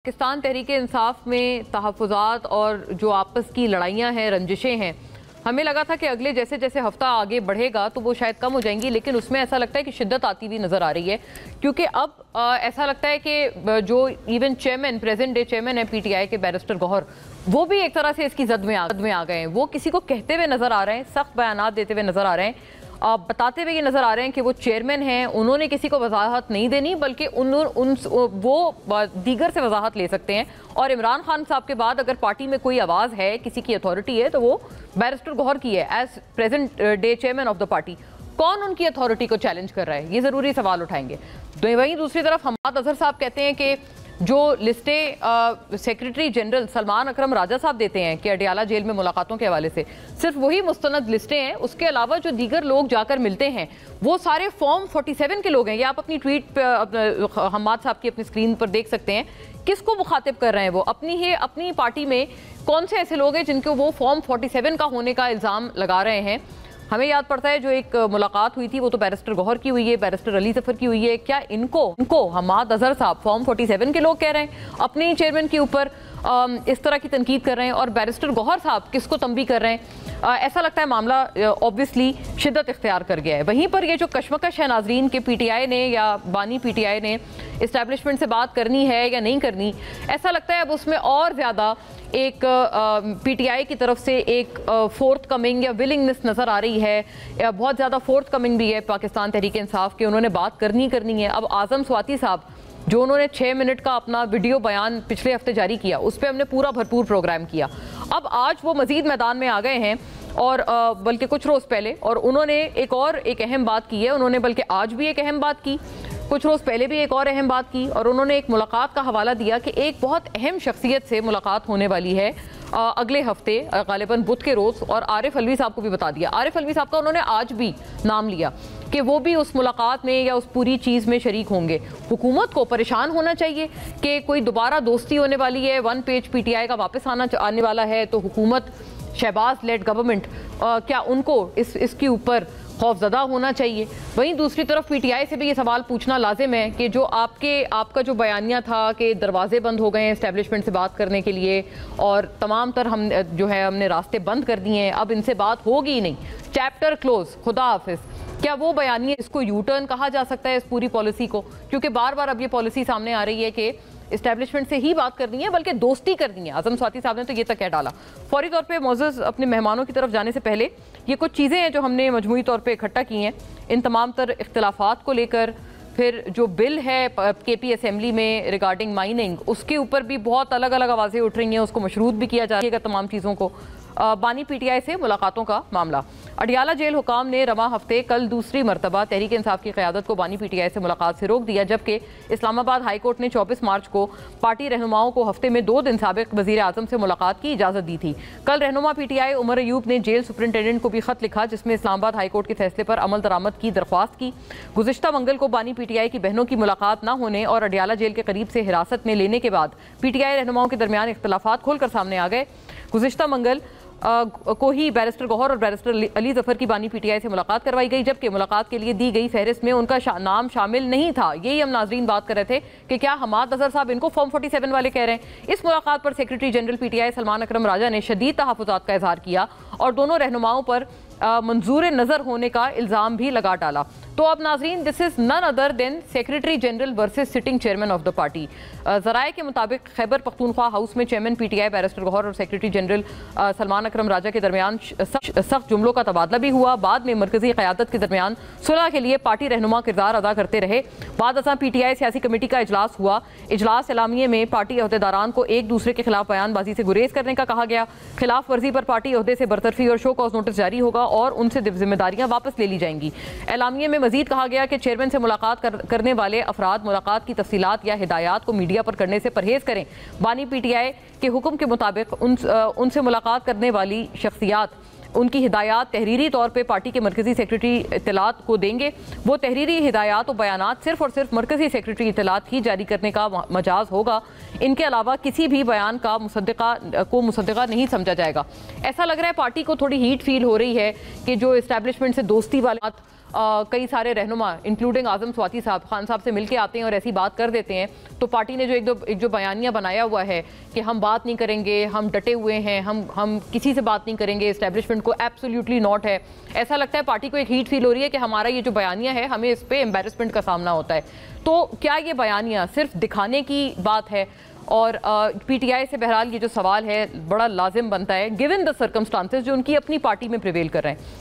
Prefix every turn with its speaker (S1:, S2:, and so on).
S1: पाकिस्तान तहरीक इंसाफ में तहफ़्फ़ुज़ात और जो आपस की लड़ाइयाँ हैं, रंजिशें हैं, हमें लगा था कि अगले जैसे जैसे हफ्ता आगे बढ़ेगा तो वो शायद कम हो जाएंगी, लेकिन उसमें ऐसा लगता है कि शिद्दत आती हुई नज़र आ रही है। क्योंकि अब ऐसा लगता है कि जो even chairman, present day chairman है पीटीआई के, बैरिस्टर गौहर, वो भी एक तरह से इसकी जद में आ गए हैं। वो किसी को कहते हुए नज़र आ रहे हैं, सख्त बयानात देते हुए नज़र आ रहे हैं, बताते हुए ये नज़र आ रहे हैं कि वो चेयरमैन हैं, उन्होंने किसी को वजाहत नहीं देनी, बल्कि वो दीगर से वजाहत ले सकते हैं। और इमरान खान साहब के बाद अगर पार्टी में कोई आवाज़ है, किसी की अथॉरिटी है, तो वो बैरिस्टर गौहर की है as present day chairman of the party. कौन उनकी अथॉरिटी को चैलेंज कर रहा है, ये ज़रूरी सवाल उठाएंगे। वहीं दूसरी तरफ हमाद अजहर साहब कहते हैं कि जो लिस्टें सेक्रेटरी जनरल सलमान अकरम राजा साहब देते हैं कि अडियाला जेल में मुलाकातों के हवाले से सिर्फ वही मुस्तनद लिस्टें हैं, उसके अलावा जो दीगर लोग जाकर मिलते हैं वो सारे फॉर्म 47 के लोग हैं। ये आप अपनी ट्वीट पे हमाद साहब की अपनी स्क्रीन पर देख सकते हैं। किसको मुखातिब कर रहे हैं वो? अपनी पार्टी में कौन से ऐसे लोग हैं जिनको वो फॉर्म 47 का होने का इल्ज़ाम लगा रहे हैं? हमें याद पड़ता है जो एक मुलाकात हुई थी वो तो बैरिस्टर गौहर की हुई है, बैरिस्टर अली जफर की हुई है। क्या इनको हमाद अजहर साहब फॉर्म 47 के लोग कह रहे हैं, अपने चेयरमैन के ऊपर इस तरह की तनकीद कर रहे हैं? और बैरिस्टर गौहर साहब किसको तंबी कर रहे हैं? ऐसा लगता है मामला ऑब्वियसली शिद्दत इख्तियार कर गया है। वहीं पर ये जो कशमकश है नाजरीन के पीटीआई ने या बानी पीटीआई ने इस्टेब्लिशमेंट से बात करनी है या नहीं करनी, ऐसा लगता है अब उसमें और ज़्यादा एक पीटीआई की तरफ से एक फोर्थ कमिंग या विलिंगनेस नज़र आ रही है, या बहुत ज़्यादा फोर्थ कमिंग भी है पाकिस्तान तहरीक इंसाफ के। उन्होंने बात करनी है। अब आज़म स्वाति साहब जो उन्होंने 6 मिनट का अपना वीडियो बयान पिछले हफ्ते जारी किया, उस पर हमने पूरा भरपूर प्रोग्राम किया। अब आज वो मजीद मैदान में आ गए हैं और बल्कि कुछ रोज़ पहले, और उन्होंने एक अहम बात की है। उन्होंने बल्कि आज भी एक अहम बात की, कुछ रोज़ पहले भी एक और अहम बात की, और उन्होंने एक मुलाकात का हवाला दिया कि एक बहुत अहम शख्सियत से मुलाकात होने वाली है अगले हफ्ते, गालिबन बुध के रोज़। और आरिफ अलवी साहब को भी बता दिया। आरिफ अलवी साहब का उन्होंने आज भी नाम लिया कि वो भी उस मुलाकात में या उस पूरी चीज़ में शरीक होंगे। हुकूमत को परेशान होना चाहिए कि कोई दोबारा दोस्ती होने वाली है, 1 पेज पीटीआई का वापस आने वाला है, तो हुकूमत, शहबाज लेड गवर्नमेंट, क्या उनको इसके ऊपर खौफजदा होना चाहिए? वहीं दूसरी तरफ पीटीआई से भी ये सवाल पूछना लाजिम है कि जो आपका जो बयानिया था कि दरवाजे बंद हो गए हैं इस्टेब्लिशमेंट से बात करने के लिए और तमाम तर हमने रास्ते बंद कर दिए हैं, अब इनसे बात होगी ही नहीं, चैप्टर क्लोज, खुदा हाफिज, क्या वो बयानिया, इसको यू टर्न कहा जा सकता है इस पूरी पॉलिसी को? क्योंकि बार बार अब ये पॉलिसी सामने आ रही है कि इस्टेब्लिशमेंट से ही बात करनी है, बल्कि दोस्ती करनी है। आज़म स्वाति साहब ने तो ये तक कह डाला। फौरी तौर पे मोअज़्ज़ज़ अपने मेहमानों की तरफ जाने से पहले ये कुछ चीज़ें हैं जो हमने मजमूई तौर पे इकट्ठा की हैं इन तमाम तर इख्तिलाफात को लेकर। फिर जो बिल है केपी असेंबली में रिगार्डिंग माइनिंग, उसके ऊपर भी बहुत अलग अलग आवाज़ें उठ रही हैं, उसको मशरूत भी किया जाएगा तमाम चीज़ों को। बानी पीटीआई से मुलाकातों का मामला, अडियाला जेल हुकाम ने रवा हफ्ते कल दूसरी मरतबा तहरीक इंसाफ की क़यादत को बानी पीटीआई से मुलाकात से रोक दिया, जबकि इस्लामाबाद हाई कोर्ट ने 24 मार्च को पार्टी रहनुमाओं को हफ्ते में 2 दिन साबिक़ वज़ीर आज़म से मुलाकात की इजाज़त दी थी। कल रहनुमा पीटीआई उमर अयूब ने जेल सुपरिटेंडेंट को भी खत लिखा, जिसमें इस्लामाबाद हाई कोर्ट के फैसले पर अमल दरामद की दरख्वास्त की। गुज़िश्ता मंगल को बानी पीटीआई की बहनों की मुलाकात न होने और अडियाला जेल के करीब से हिरासत में लेने के बाद पीटीआई रहनुमाओं के दरमियान इख्तिलाफात खोलकर सामने आ गए। गुज़िश्ता मंगल को ही बैरिस्टर गौहर और बैरिस्टर अली जफर की बानी पीटीआई से मुलाकात करवाई गई, जबकि मुलाकात के लिए दी गई फहरिस्त में उनका नाम शामिल नहीं था। यही हम नाजरीन बात कर रहे थे कि क्या हमाद अजहर साहब इनको फॉर्म 47 वाले कह रहे हैं? इस मुलाकात पर secretary general PTI Salman Akram राजा ने शदीद तहफ़्फ़ुज़ात का इजहार किया और दोनों रहनुमाओं पर मंजूर नज़र होने का इल्ज़ाम भी लगा डाला। तो अब नाजरीन, this is none other than secretary general versus sitting chairman of the party. ज़राए के मुताबिक खैबर पख्तूनख्वा हाउस में चेयरमैन पीटीआई बैरिस्टर गौहर और सेक्रेटरी जनरल सलमान अकरम राजा के दरमियान सख्त जुमलों का तबादला भी हुआ। बाद में मरकजी क़यादत के दरमियान सुलह के लिए पार्टी रहनुमा किरदार अदा करते रहे। बाद अज़ां पीटीआई सियासी कमेटी का इजलास हुआ। इजलास एलामिये में पार्टी अहदेदारान को एक दूसरे के खिलाफ बयानबाजी से गुरेज करने का कहा गया। खिलाफ वर्जी पर पार्टी अहदे से बरतरफी और शो कॉज नोटिस जारी होगा और उनसे जिम्मेदारियां वापस ले ली जाएंगी। एलामिये में मजीद कहा गया कि चेयरमैन से मुलाकात करने वाले अफराद मुलाकात की तफसीलात या हिदायत को मीडिया पर करने से परहेज करें। बानी पीटीआई के हुक्म के मुताबिक उनसे मुलाकात करने वाली शख्सियात उनकी हिदायत तहरीरी तौर पर पार्टी के मरकजी सेक्रेटरी इत्तलात को देंगे। वो तहरीरी हिदायत और बयानात सिर्फ और सिर्फ मरकजी सेक्रेटरी इत्तलात ही जारी करने का मजाज होगा। इनके अलावा किसी भी बयान का मुसद्दका नहीं समझा जाएगा। ऐसा लग रहा है पार्टी को थोड़ी हीट फील हो रही है कि जो इस्टेब्लिशमेंट से दोस्ती वाले कई सारे रहनुमा इंक्लूडिंग आजम स्वाति साहब खान साहब से मिलके आते हैं और ऐसी बात कर देते हैं, तो पार्टी ने जो एक जो बयानिया बनाया हुआ है कि हम बात नहीं करेंगे, हम डटे हुए हैं, हम किसी से बात नहीं करेंगे, एस्टेब्लिशमेंट को, एब्सोल्युटली नॉट है। ऐसा लगता है पार्टी को एक हीट फील हो रही है कि हमारा ये जो बयानिया है हमें इस पर एम्बेरसमेंट का सामना होता है। तो क्या ये बयानिया सिर्फ दिखाने की बात है? और पीटीआई से बहरहाल ये जो सवाल है बड़ा लाजिम बनता है गिवन द सर्कमस्टांसेस जो उनकी अपनी पार्टी में प्रिवेल कर रहे हैं।